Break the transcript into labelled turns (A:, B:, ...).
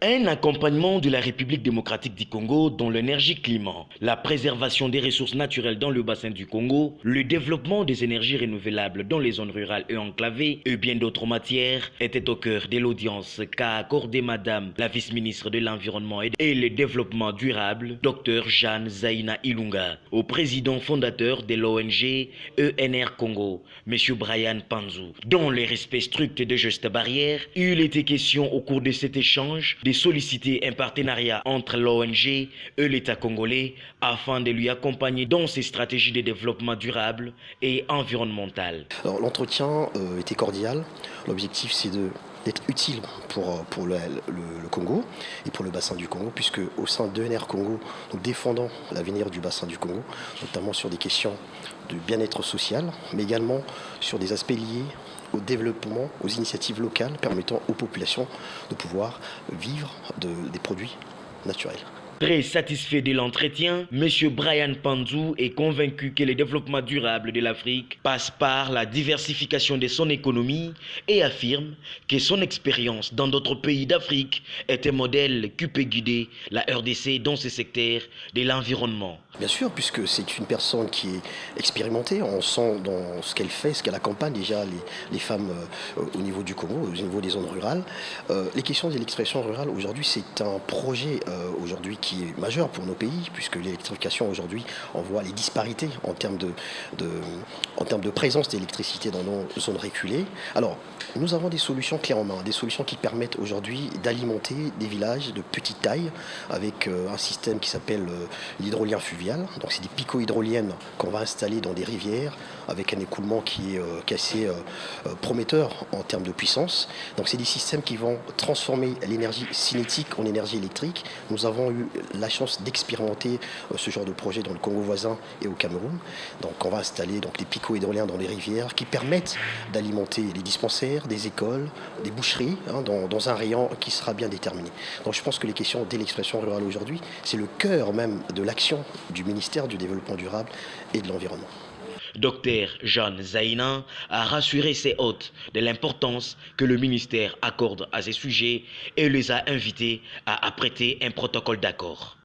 A: Un accompagnement de la République démocratique du Congo dans l'énergie-climat, la préservation des ressources naturelles dans le bassin du Congo, le développement des énergies renouvelables dans les zones rurales et enclavées et bien d'autres matières étaient au cœur de l'audience qu'a accordée Madame la vice-ministre de l'Environnement et le Développement durable, Dr Jeanne Zaina Ilunga, au président fondateur de l'ONG ENR Congo, M. Brian Panzou. Dans le respect strict de gestes barrières, il était question au cours de cet échange de solliciter un partenariat entre l'ONG et l'État congolais afin de lui accompagner dans ses stratégies de développement durable et environnemental.
B: Alors l'entretien était cordial. L'objectif c'est d'être utile pour le Congo et pour le bassin du Congo, puisque au sein d'ENR Congo, nous défendons l'avenir du bassin du Congo, notamment sur des questions de bien-être social, mais également sur des aspects liés au développement, aux initiatives locales permettant aux populations de pouvoir vivre des produits naturels.
A: Très satisfait de l'entretien, M. Brian Panzou est convaincu que le développement durable de l'Afrique passe par la diversification de son économie et affirme que son expérience dans d'autres pays d'Afrique est un modèle qui peut guider la RDC dans ce secteur de l'environnement.
B: Bien sûr, puisque c'est une personne qui est expérimentée, on sent dans ce qu'elle fait, ce qu'elle accompagne déjà les femmes au niveau du Congo, au niveau des zones rurales. Les questions de l'expression rurale aujourd'hui, c'est un projet aujourd'hui qui est majeur pour nos pays, puisque l'électrification aujourd'hui, on voit les disparités en termes de présence d'électricité dans nos zones reculées. Alors, nous avons des solutions clés en main, des solutions qui permettent aujourd'hui d'alimenter des villages de petite taille avec un système qui s'appelle l'hydrolien fluvial. Donc c'est des picots hydroliennes qu'on va installer dans des rivières avec un écoulement qui est assez prometteur en termes de puissance. Donc c'est des systèmes qui vont transformer l'énergie cinétique en énergie électrique. Nous avons eu la chance d'expérimenter ce genre de projet dans le Congo voisin et au Cameroun. Donc on va installer donc, des picots hydroliens dans les rivières qui permettent d'alimenter les dispensaires, des écoles, des boucheries dans un rayon qui sera bien déterminé. Donc je pense que les questions de l'expression rurale aujourd'hui, c'est le cœur même de l'action du ministère du Développement durable et de l'Environnement.
A: Dr Jeanne Zaina a rassuré ses hôtes de l'importance que le ministère accorde à ces sujets et les a invités à apprêter un protocole d'accord.